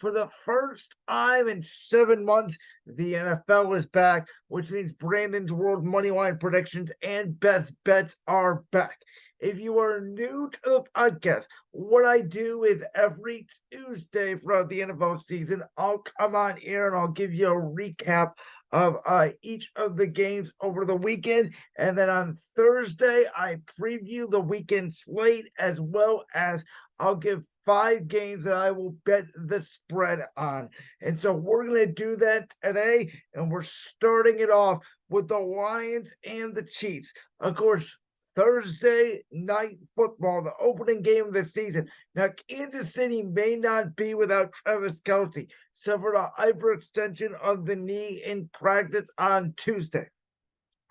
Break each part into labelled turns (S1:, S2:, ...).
S1: For the first time in 7 months, the NFL is back, which means Brandon's World Moneyline predictions and best bets are back. If you are new to the podcast, what I do is every Tuesday throughout the NFL season, I'll come on here and I'll give you a recap of each of the games over the weekend. And then on Thursday, I preview the weekend slate as well as I'll give 5 games that I will bet the spread on. And so we're going to do that today. And we're starting it off with the Lions and the Chiefs. Of course, Thursday night football, the opening game of the season. Now, Kansas City may not be without Travis Kelce, suffered a hyperextension of the knee in practice on Tuesday.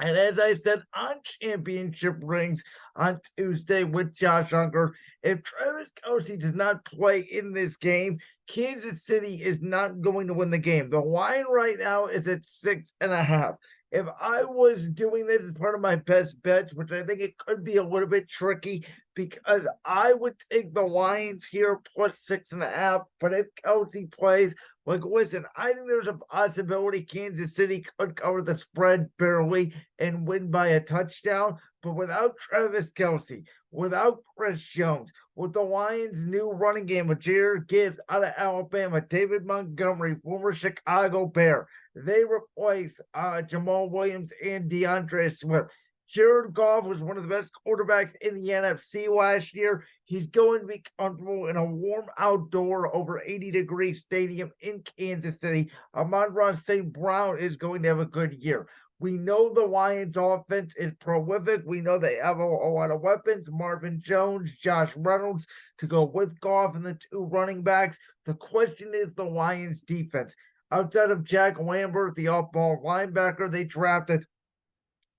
S1: And as I said on Championship Rings on Tuesday with Josh Unger, if Travis Kelce does not play in this game, Kansas City is not going to win the game. The line right now is at 6.5. If I was doing this as part of my best bets, which I think it could be a little bit tricky because I would take the Lions here plus 6.5. But if Kelce plays, listen, I think there's a possibility Kansas City could cover the spread barely and win by a touchdown. But without Travis Kelce, without Chris Jones, with the Lions' new running game with Jahmyr Gibbs out of Alabama, David Montgomery, former Chicago Bear, they replace Jamal Williams and DeAndre Swift. Jared Goff was one of the best quarterbacks in the NFC last year. He's going to be comfortable in a warm outdoor, over 80-degree stadium in Kansas City. Amon-Ra St. Brown is going to have a good year. We know the Lions offense is prolific. We know they have a lot of weapons. Marvin Jones, Josh Reynolds to go with Goff and the 2 running backs. The question is the Lions defense. Outside of Jack Lambert, the off-ball linebacker they drafted,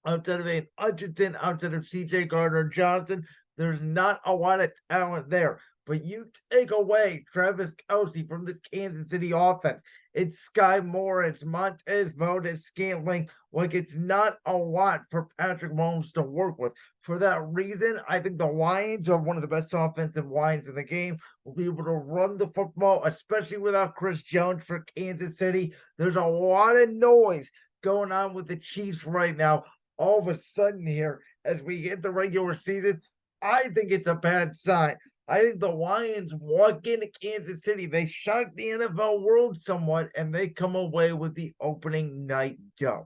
S1: outside of Aiden Hutchinson, outside of C.J. Gardner-Johnson, there's not a lot of talent there. But you take away Travis Kelce from this Kansas City offense. It's Sky Moore, it's Montez Valdes-Scantling. It's not a lot for Patrick Mahomes to work with. For that reason, I think the Lions are one of the best offensive lines in the game. Will be able to run the football, especially without Chris Jones for Kansas City. There's a lot of noise going on with the Chiefs right now. All of a sudden here, as we hit the regular season, I think it's a bad sign. I think the Lions walk into Kansas City. They shock the NFL world somewhat, and they come away with the opening night dub.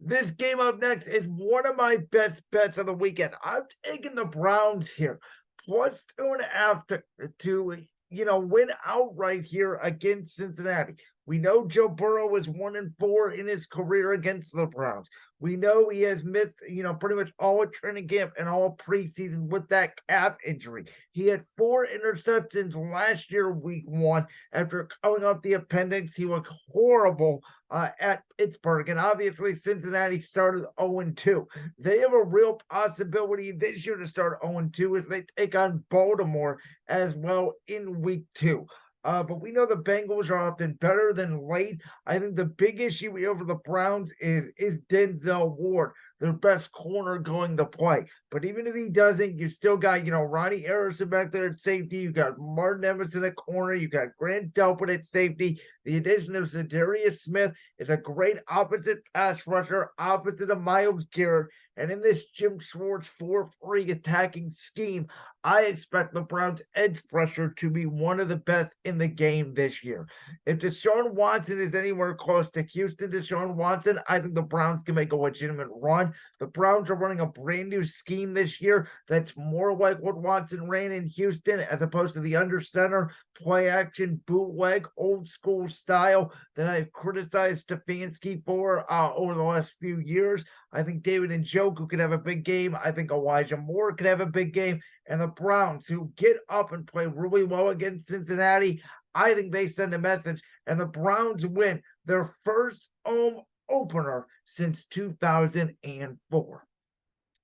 S1: This game up next is one of my best bets of the weekend. I'm taking the Browns here, plus 2.5 to win outright here against Cincinnati. We know Joe Burrow is 1-4 in his career against the Browns. We know he has missed, pretty much all of training camp and all preseason with that calf injury. He had 4 interceptions last year, week 1, after coming off the appendix. He looked horrible at Pittsburgh. And obviously, Cincinnati started 0-2. They have a real possibility this year to start 0-2 as they take on Baltimore as well in week 2. But we know the Bengals are often better than late. I think the big issue over the Browns is Denzel Ward, their best corner, going to play. But even if he doesn't, you still got, Ronnie Harrison back there at safety. You got Martin Evans in the corner. You got Grant Delpit at safety. The addition of Za'Darius Smith is a great opposite pass rusher, opposite of Myles Garrett. And in this Jim Schwartz 4-3 attacking scheme, I expect the Browns' edge rusher to be one of the best in the game this year. If Deshaun Watson is anywhere close to Houston Deshaun Watson, I think the Browns can make a legitimate run. The Browns are running a brand new scheme this year that's more like what Watson ran in Houston, as opposed to the under center, play action, bootleg, old school style that I've criticized Stefanski for over the last few years. I think David Njoku could have a big game. I think Elijah Moore could have a big game. And the Browns, who get up and play really well against Cincinnati, I think they send a message. And the Browns win their first home opener since 2004.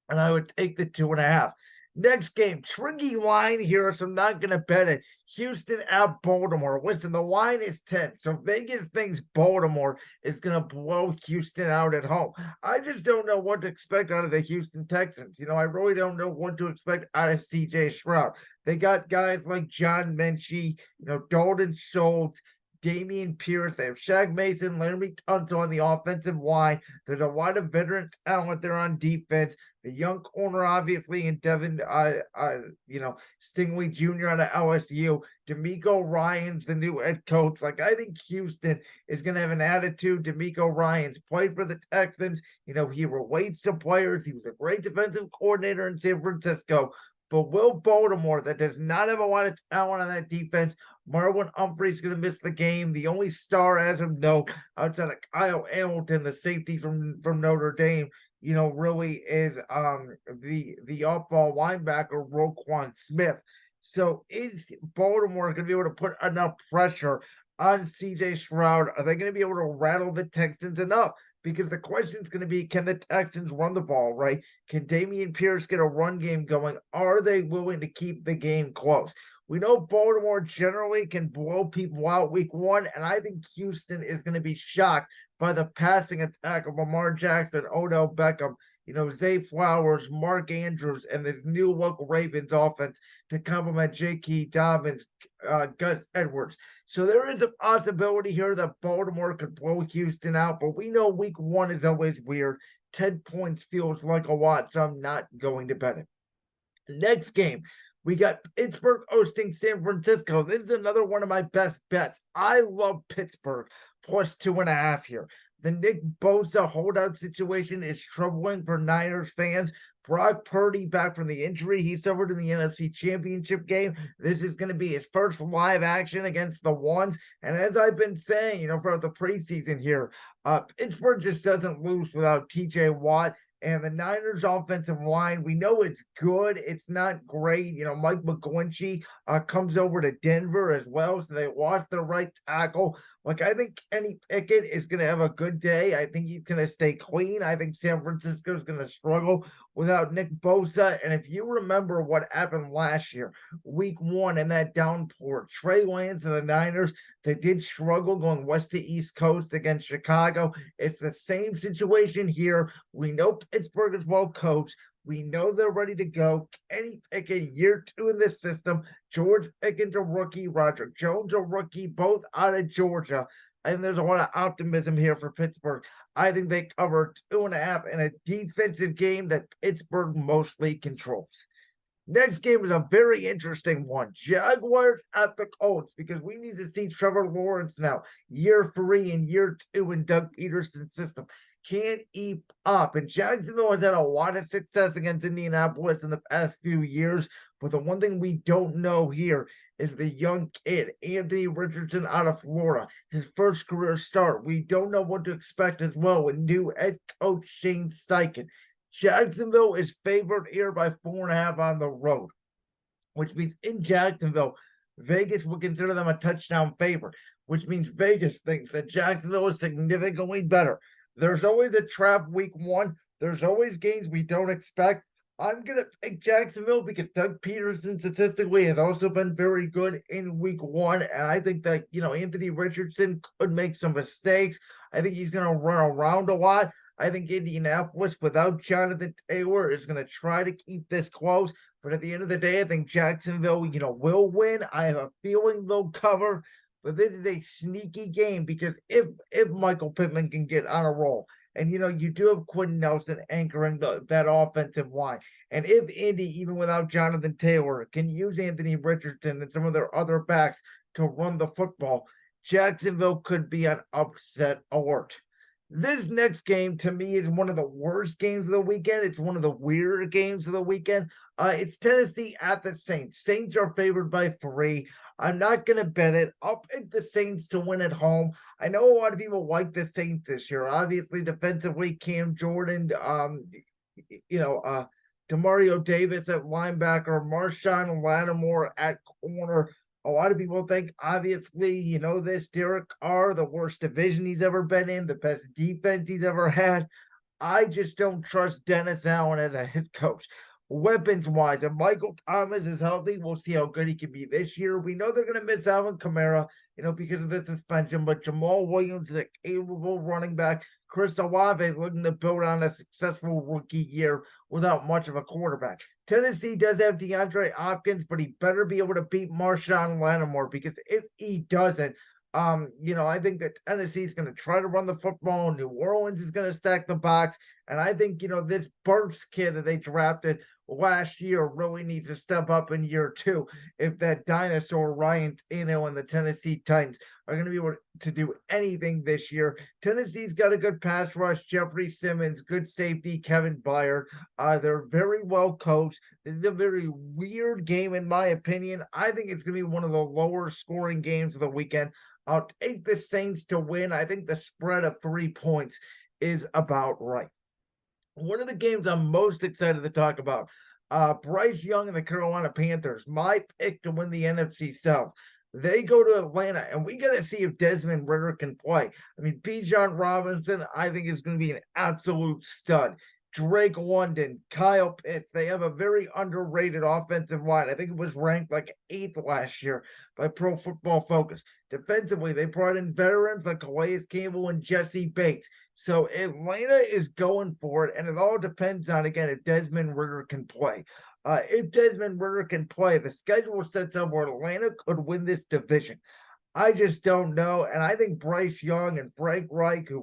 S1: And I would take the 2.5. Next game, tricky line here, so I'm not going to bet it. Houston at Baltimore. Listen, the line is 10, so Vegas thinks Baltimore is going to blow Houston out at home. I just don't know what to expect out of the Houston Texans. I really don't know what to expect out of C.J. Stroud. They got guys like John Menchie, Dalton Schultz, Damian Pierce. They have Shaq Mason, Laremy Tunsil on the offensive line. There's a lot of veteran talent there on defense. The young corner, obviously, and Devin, Stingley Jr. out of LSU. D'Amico Ryan's the new head coach. Like, I think Houston is going to have an attitude. D'Amico Ryan's played for the Texans. He relates to players. He was a great defensive coordinator in San Francisco. But Will Baltimore, that does not have a lot of talent on that defense. Marlon Humphrey's going to miss the game. The only star as of note outside of Kyle Hamilton, the safety from Notre Dame, really is the off-ball linebacker Roquan Smith. So is Baltimore going to be able to put enough pressure on CJ Stroud? Are they going to be able to rattle the Texans enough? Because the question is going to be, can the Texans run the ball, right? Can Damian Pierce get a run game going? Are they willing to keep the game close? We know Baltimore generally can blow people out week one, and I think Houston is going to be shocked by the passing attack of Lamar Jackson, Odell Beckham, Zay Flowers, Mark Andrews, and this new look Ravens offense to complement J.K. Dobbins, Gus Edwards. So there is a possibility here that Baltimore could blow Houston out, but we know week one is always weird. 10 points feels like a lot, so I'm not going to bet it. Next game, we got Pittsburgh hosting San Francisco. This is another one of my best bets. I love Pittsburgh plus 2.5 here. The Nick Bosa holdout situation is troubling for Niners fans. Brock Purdy back from the injury he suffered in the NFC Championship game. This is going to be his first live action against the ones. And as I've been saying, for the preseason here, Pittsburgh just doesn't lose without TJ Watt. And the Niners offensive line, we know it's good. It's not great. Mike McGlinchey comes over to Denver as well. So they lost their right tackle. Like, I think Kenny Pickett is going to have a good day. I think he's going to stay clean. I think San Francisco is going to struggle without Nick Bosa. And if you remember what happened last year, week one in that downpour, Trey Lance and the Niners, they did struggle going west to east coast against Chicago. It's the same situation here. We know Pittsburgh is well coached. We know they're ready to go. Kenny Pickett, year 2 in this system. George Pickens, a rookie. Roderick Jones, a rookie, both out of Georgia. And there's a lot of optimism here for Pittsburgh. I think they cover 2.5 in a defensive game that Pittsburgh mostly controls. Next game is a very interesting one. Jaguars at the Colts, because we need to see Trevor Lawrence now, year 3 and year 2 in Doug Peterson's system. Can't keep up. And Jacksonville has had a lot of success against Indianapolis in the past few years. But the one thing we don't know here is the young kid, Anthony Richardson out of Florida, his first career start. We don't know what to expect as well with new head coach Shane Steichen. Jacksonville is favored here by 4.5 on the road, which means in Jacksonville, Vegas will consider them a touchdown favorite, which means Vegas thinks that Jacksonville is significantly better. There's always a trap week one. There's always games we don't expect. I'm going to pick Jacksonville because Doug Peterson statistically has also been very good in week one. And I think that, Anthony Richardson could make some mistakes. I think he's going to run around a lot. I think Indianapolis, without Jonathan Taylor, is going to try to keep this close. But at the end of the day, I think Jacksonville, will win. I have a feeling they'll cover. But this is a sneaky game because if Michael Pittman can get on a roll, and you do have Quentin Nelson anchoring that offensive line, and if Indy, even without Jonathan Taylor, can use Anthony Richardson and some of their other backs to run the football, Jacksonville could be on upset alert. This next game, to me, is one of the worst games of the weekend. It's one of the weirder games of the weekend. It's Tennessee at the Saints. Saints are favored by 3. I'm not going to bet it. I'll pick the Saints to win at home. I know a lot of people like the Saints this year. Obviously, defensively, Cam Jordan, Demario Davis at linebacker, Marshawn Lattimore at corner. A lot of people think, obviously, this, Derek Carr, the worst division he's ever been in, the best defense he's ever had. I just don't trust Dennis Allen as a head coach. weapons-wise. If Michael Thomas is healthy, we'll see how good he can be this year. We know they're going to miss Alvin Kamara, because of the suspension, but Jamal Williams is a capable running back. Chris Olave is looking to build on a successful rookie year without much of a quarterback. Tennessee does have DeAndre Hopkins, but he better be able to beat Marshawn Lattimore, because if he doesn't, I think that Tennessee is going to try to run the football. New Orleans is going to stack the box. And I think, this Burks kid that they drafted last year really needs to step up in year two if that dinosaur Ryan Tannehill and the Tennessee Titans are going to be able to do anything this year. Tennessee's got a good pass rush, Jeffrey Simmons, good safety, Kevin Byard. They're very well coached. This is a very weird game, in my opinion. I think it's going to be one of the lower scoring games of the weekend. I'll take the Saints to win. I think the spread of 3 points is about right. One of the games I'm most excited to talk about, Bryce Young and the Carolina Panthers, my pick to win the NFC South. They go to Atlanta, and we got to see if Desmond Ridder can play. I mean, Bijan Robinson, I think, is going to be an absolute stud. Drake London, Kyle Pitts, they have a very underrated offensive line. I think it was ranked like 8th last year by Pro Football Focus. Defensively, they brought in veterans like Calais Campbell and Jesse Bates. So Atlanta is going for it, and it all depends on, again, if Desmond Ridder can play. If Desmond Ridder can play, the schedule sets up where Atlanta could win this division. I just don't know. And I think Bryce Young and Frank Reich, who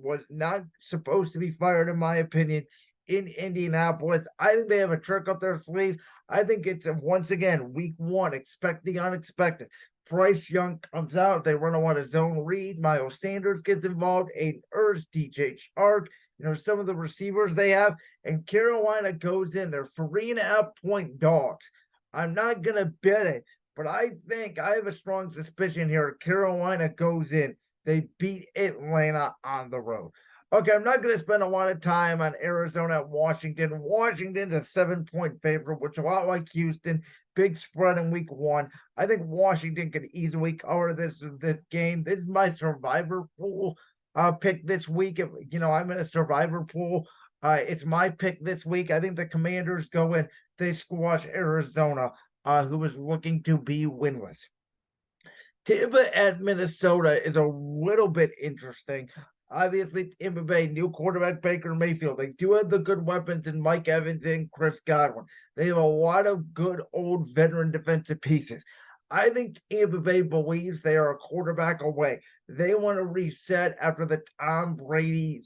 S1: was not supposed to be fired, in my opinion, in Indianapolis, I think they have a trick up their sleeve. I think it's, once again, week one, expect the unexpected. Bryce Young comes out, they run a lot of zone read. Miles Sanders gets involved, Aiden Hurst, DJ Chark, some of the receivers they have, and Carolina goes in. They're 3.5-point dogs. I'm not going to bet it, but I think I have a strong suspicion here. Carolina goes in. They beat Atlanta on the road. Okay, I'm not going to spend a lot of time on Arizona at Washington. Washington's a 7-point favorite, which is a lot like Houston. Big spread in week one. I think Washington could easily cover this game. This is my survivor pool pick this week. If, I'm in a survivor pool. It's my pick this week. I think the Commanders go in. They squash Arizona, who is looking to be winless. Tampa at Minnesota is a little bit interesting. Obviously, Tampa Bay, new quarterback Baker Mayfield. They do have the good weapons in Mike Evans and Chris Godwin. They have a lot of good old veteran defensive pieces. I think Tampa Bay believes they are a quarterback away. They want to reset after the Tom Brady,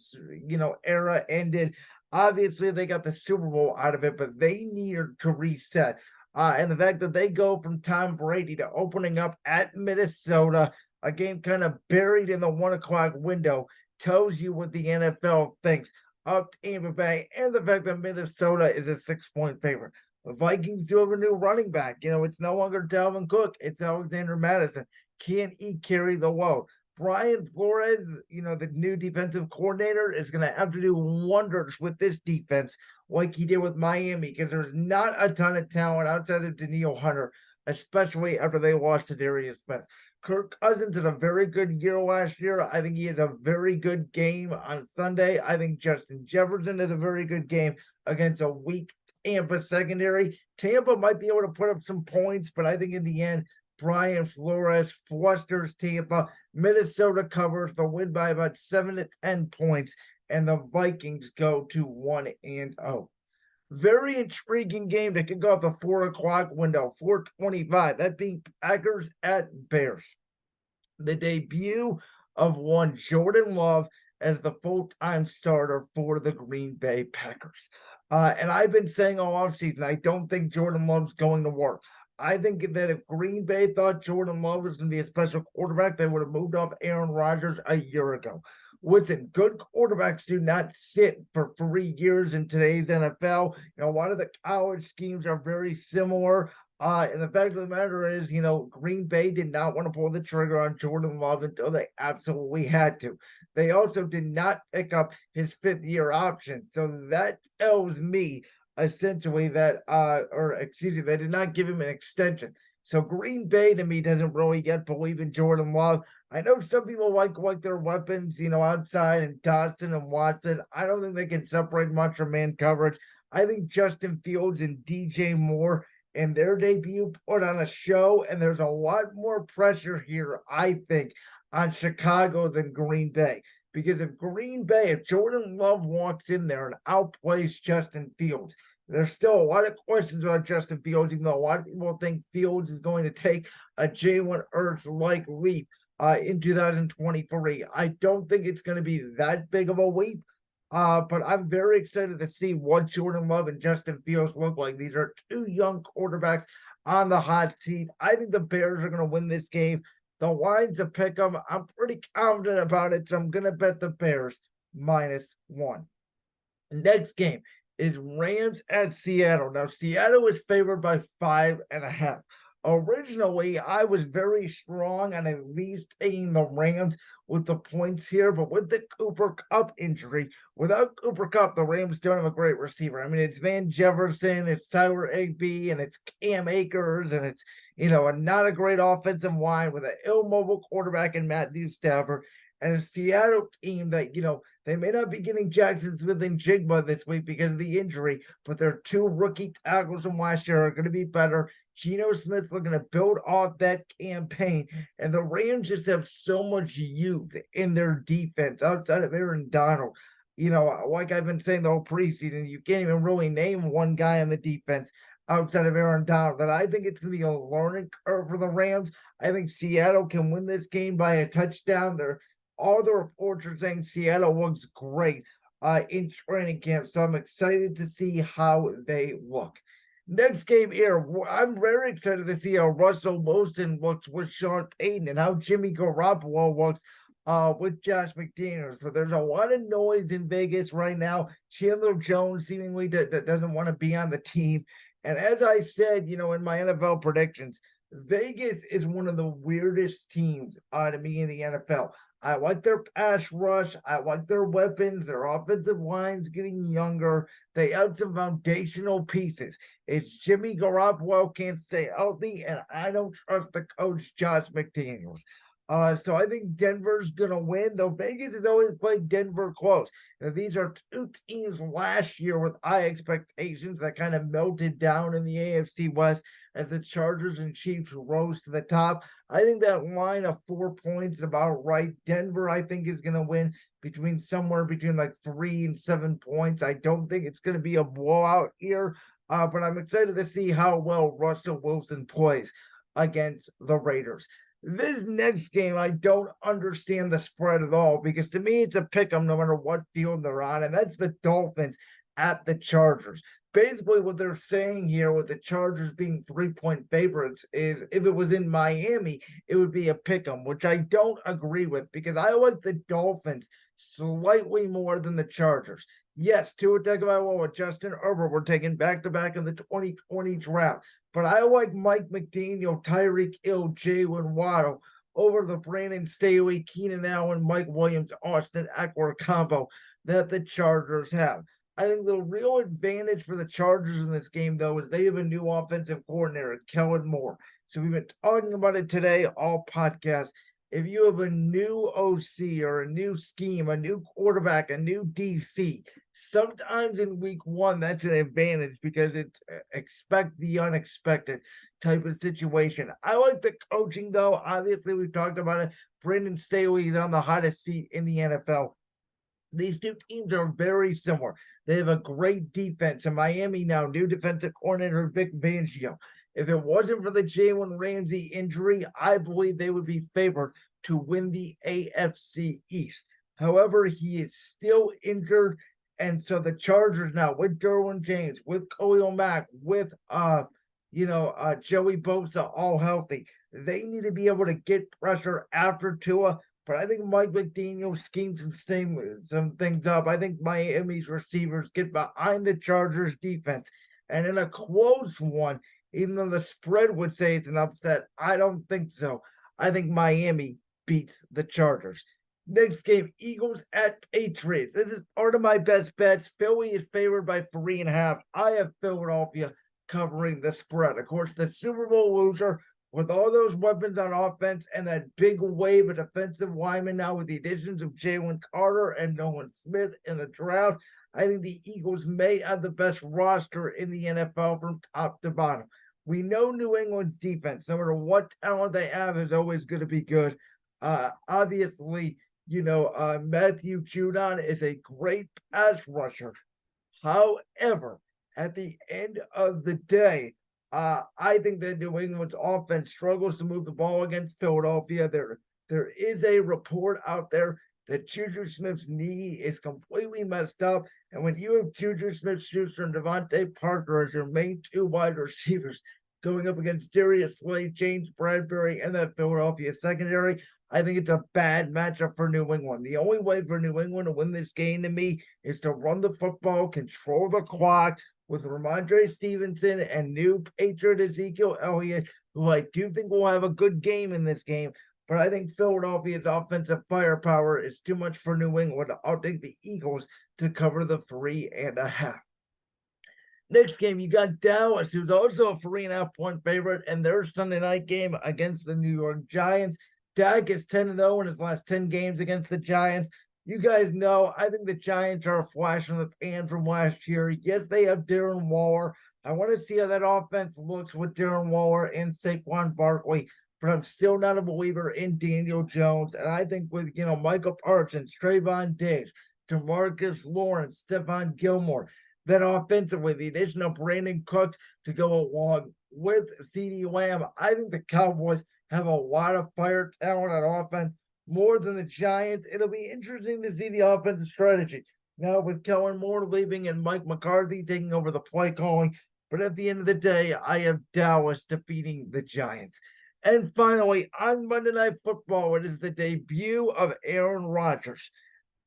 S1: era ended. Obviously, they got the Super Bowl out of it, but they need to reset. And the fact that they go from Tom Brady to opening up at Minnesota, a game kind of buried in the 1 o'clock window, tells you what the NFL thinks of Tampa Bay, and the fact that Minnesota is a 6-point favorite. The Vikings do have a new running back. It's no longer Dalvin Cook. It's Alexander Madison. Can he carry the load? Brian Flores, the new defensive coordinator, is going to have to do wonders with this defense like he did with Miami, because there's not a ton of talent outside of Danielle Hunter, especially after they lost to Darius Smith. Kirk Cousins had a very good year last year. I think he has a very good game on Sunday. I think Justin Jefferson has a very good game against a weak Tampa secondary. Tampa might be able to put up some points, but I think in the end, Brian Flores flusters Tampa. Minnesota covers the win by about 7 to 10 points, and the Vikings go to 1-0. Very intriguing game that could go off the 4 o'clock window, 4:25. That being Packers at Bears. The debut of one Jordan Love as the full-time starter for the Green Bay Packers. And I've been saying all offseason, I don't think Jordan Love's going to work. I think that if Green Bay thought Jordan Love was going to be a special quarterback, they would have moved off Aaron Rodgers a year ago. Listen, good quarterbacks do not sit for 3 years in today's NFL. A lot of the college schemes are very similar. And the fact of the matter is, Green Bay did not want to pull the trigger on Jordan Love until they absolutely had to. They also did not pick up his 5th-year option. So that tells me essentially that, they did not give him an extension. So Green Bay, to me, doesn't really yet believe in Jordan Love. I know some people like their weapons, outside, and Dawson and Watson. I don't think they can separate much from man coverage. I think Justin Fields and DJ Moore in their debut put on a show, and there's a lot more pressure here, I think, on Chicago than Green Bay. Because if Jordan Love walks in there and outplays Justin Fields, there's still a lot of questions about Justin Fields, even though a lot of people think Fields is going to take a Jalen Hurts like leap in 2023. I don't think it's going to be that big of a leap, but I'm very excited to see what Jordan Love and Justin Fields look like. These are two young quarterbacks on the hot seat. I think the Bears are going to win this game. The line's a pick 'em. I'm pretty confident about it, so I'm going to bet the Bears -1. Next game is Rams at Seattle. Now, Seattle is favored by 5.5. Originally, I was very strong on at least taking the Rams with the points here, but with the Cooper Kupp injury, without Cooper Kupp, the Rams don't have a great receiver. I mean, it's Van Jefferson, it's Tyler Higbee, and it's Cam Akers, and it's, not a great offensive line with an immobile quarterback in Matthew Stafford, and a Seattle team that, they may not be getting Jackson Smith and Jigba this week because of the injury, but their two rookie tackles from last year are going to be better. Geno Smith's looking to build off that campaign, and the Rams just have so much youth in their defense outside of Aaron Donald. Like I've been saying the whole preseason, you can't even really name one guy on the defense outside of Aaron Donald. That I think it's going to be a learning curve for the Rams. I think Seattle can win this game by a touchdown. All the reports are saying Seattle looks great in training camp, so I'm excited to see how they look. Next game here, I'm very excited to see how Russell Wilson looks with Sean Payton and how Jimmy Garoppolo looks with Josh McDaniels. But there's a lot of noise in Vegas right now. Chandler Jones seemingly that doesn't want to be on the team. And as I said, in my NFL predictions, Vegas is one of the weirdest teams to me in the NFL. I like their pass rush. I like their weapons. Their offensive line's getting younger. They have some foundational pieces. It's Jimmy Garoppolo can't stay healthy, and I don't trust the coach, Josh McDaniels. So I think Denver's going to win, though Vegas has always played Denver close. Now, these are two teams last year with high expectations that kind of melted down in the AFC West as the Chargers and Chiefs rose to the top. I think that line of 4 points is about right. Denver, I think, is going to win somewhere between like 3 and 7 points. I don't think it's going to be a blowout here, but I'm excited to see how well Russell Wilson plays against the Raiders. This next game, I don't understand the spread at all because to me, it's a pick 'em no matter what field they're on, and that's the Dolphins at the Chargers. Basically, what they're saying here with the Chargers being 3-point favorites is if it was in Miami, it would be a pick 'em, which I don't agree with because I like the Dolphins slightly more than the Chargers. Yes, Tua Tagovailoa and Justin Herbert were taken back-to-back in the 2020 draft. But I like Mike McDaniel, Tyreek Hill, Jalen Waddle over the Brandon Staley, Keenan Allen, Mike Williams, Austin Eckler combo that the Chargers have. I think the real advantage for the Chargers in this game, though, is they have a new offensive coordinator, Kellen Moore. So we've been talking about it today, all podcasts. If you have a new OC or a new scheme, a new quarterback, a new DC, sometimes in week one, that's an advantage because it's expect the unexpected type of situation. I like the coaching, though. Obviously, we've talked about it. Brandon Staley is on the hottest seat in the NFL. These two teams are very similar. They have a great defense. In Miami now, new defensive coordinator Vic Fangio. If it wasn't for the Jalen Ramsey injury, I believe they would be favored to win the AFC East. However, he is still injured, and so the Chargers now with Derwin James, with Khalil Mack, with Joey Bosa all healthy, they need to be able to get pressure after Tua. But I think Mike McDaniel schemes some things up. I think Miami's receivers get behind the Chargers defense, and in a close one, even though the spread would say it's an upset, I don't think so. I think Miami beats the Chargers. Next game, Eagles at Patriots. This is part of my best bets. Philly is favored by 3.5. I have Philadelphia covering the spread. Of course, the Super Bowl loser with all those weapons on offense and that big wave of defensive linemen now with the additions of Jalen Carter and Nolan Smith in the draft. I think the Eagles may have the best roster in the NFL from top to bottom. We know New England's defense, no matter what talent they have, is always going to be good. Obviously, Matthew Judon is a great pass rusher. However, at the end of the day, I think that New England's offense struggles to move the ball against Philadelphia. There is a report out there that Juju Smith's knee is completely messed up. And when you have Juju Smith-Schuster and Devontae Parker as your main two wide receivers going up against Darius Slay, James Bradbury, and that Philadelphia secondary, I think it's a bad matchup for New England. The only way for New England to win this game to me is to run the football, control the clock with Ramondre Stevenson and new Patriot Ezekiel Elliott, who I do think will have a good game in this game. But I think Philadelphia's offensive firepower is too much for New England. I'll take the Eagles to cover the 3.5. Next game, you got Dallas, who's also a 3.5-point favorite, and their Sunday night game against the New York Giants. Dak is 10-0 in his last 10 games against the Giants. You guys know, I think the Giants are a flash in the pan from last year. Yes, they have Darren Waller. I want to see how that offense looks with Darren Waller and Saquon Barkley, but I'm still not a believer in Daniel Jones. And I think with, Michael Parsons, Trayvon Diggs, DeMarcus Lawrence, Stephon Gilmore, that offensively, the addition of Brandon Cooks to go along with CeeDee Lamb, I think the Cowboys have a lot of fire talent on offense, more than the Giants. It'll be interesting to see the offensive strategy. Now, with Kellen Moore leaving and Mike McCarthy taking over the play calling, but at the end of the day, I have Dallas defeating the Giants. And finally, on Monday Night Football, it is the debut of Aaron Rodgers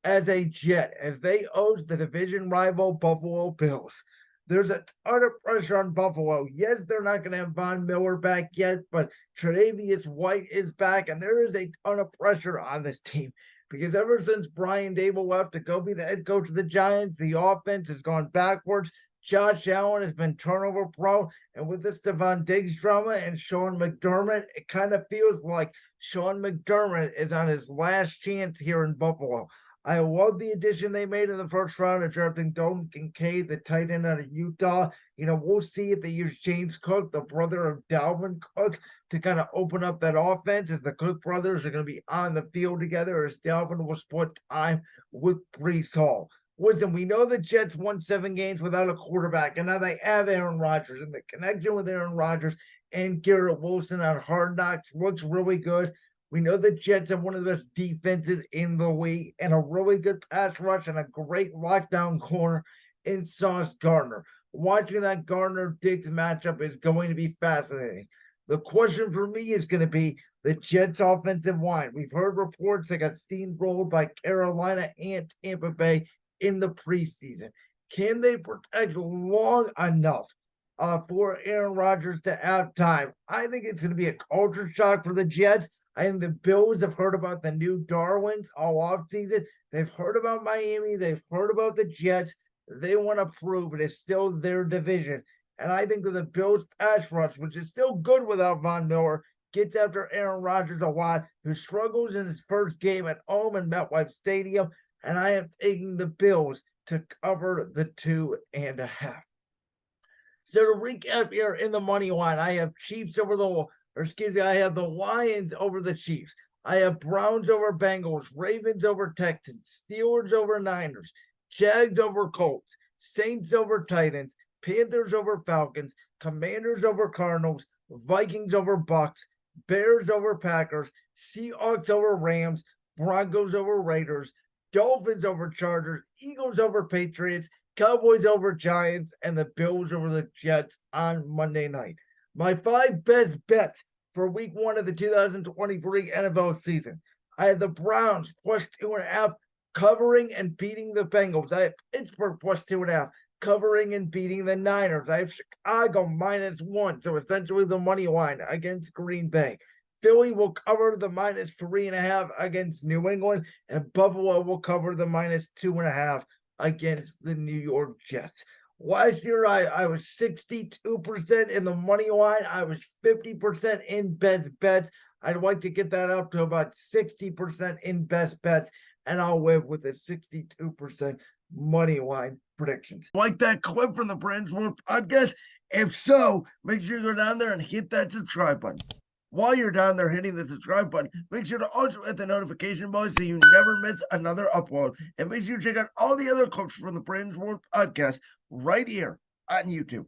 S1: as a Jet, as they host the division rival Buffalo Bills. There's a ton of pressure on Buffalo. Yes, they're not going to have Von Miller back yet, but Tre'Davious White is back, and there is a ton of pressure on this team because ever since Brian Daboll left to go be the head coach of the Giants, the offense has gone backwards. Josh Allen has been turnover prone, and with this Stephon Diggs drama and Sean McDermott, it kind of feels like Sean McDermott is on his last chance here in Buffalo. I love the addition they made in the first round of drafting Dalton Kincaid, the tight end out of Utah. We'll see if they use James Cook, the brother of Dalvin Cook, to kind of open up that offense as the Cook brothers are going to be on the field together as Dalvin will split time with Breece Hall. Listen, we know the Jets won 7 games without a quarterback, and now they have Aaron Rodgers, and the connection with Aaron Rodgers and Garrett Wilson on Hard Knocks looks really good. We know the Jets have one of the best defenses in the league and a really good pass rush and a great lockdown corner in Sauce Gardner. Watching that Gardner-Diggs matchup is going to be fascinating. The question for me is going to be the Jets' offensive line. We've heard reports they got steamrolled by Carolina and Tampa Bay in the preseason. Can they protect long enough for Aaron Rodgers to have time? I think it's going to be a culture shock for the Jets. I think the Bills have heard about the new Darwins all offseason. They've heard about Miami. They've heard about the Jets. They want to prove it is still their division. And I think that the Bills' pass rush, which is still good without Von Miller, gets after Aaron Rodgers a lot, who struggles in his first game at home in MetLife Stadium. And I am taking the Bills to cover the 2.5. So to recap here in the money line, I have Chiefs over I have the Lions over the Chiefs. I have Browns over Bengals, Ravens over Texans, Steelers over Niners, Jags over Colts, Saints over Titans, Panthers over Falcons, Commanders over Cardinals, Vikings over Bucks, Bears over Packers, Seahawks over Rams, Broncos over Raiders, Dolphins over Chargers, Eagles over Patriots, Cowboys over Giants, and the Bills over the Jets on Monday night. My 5 best bets for week 1 of the 2023 NFL season. I have the Browns plus 2.5 covering and beating the Bengals. I have Pittsburgh plus 2.5 covering and beating the Niners. I have Chicago -1, so essentially the money line against Green Bay. Philly will cover the -3.5 against New England, and Buffalo will cover the -2.5 against the New York Jets. Last year, I was 62% in the money line. I was 50% in best bets. I'd like to get that up to about 60% in best bets, and I'll live with a 62% money line predictions. Like that clip from the Brandon's World podcast? If so, make sure you go down there and hit that subscribe button. While you're down there hitting the subscribe button, make sure to also hit the notification bell so you never miss another upload. And make sure you check out all the other clips from the Brandon's World podcast right here on YouTube.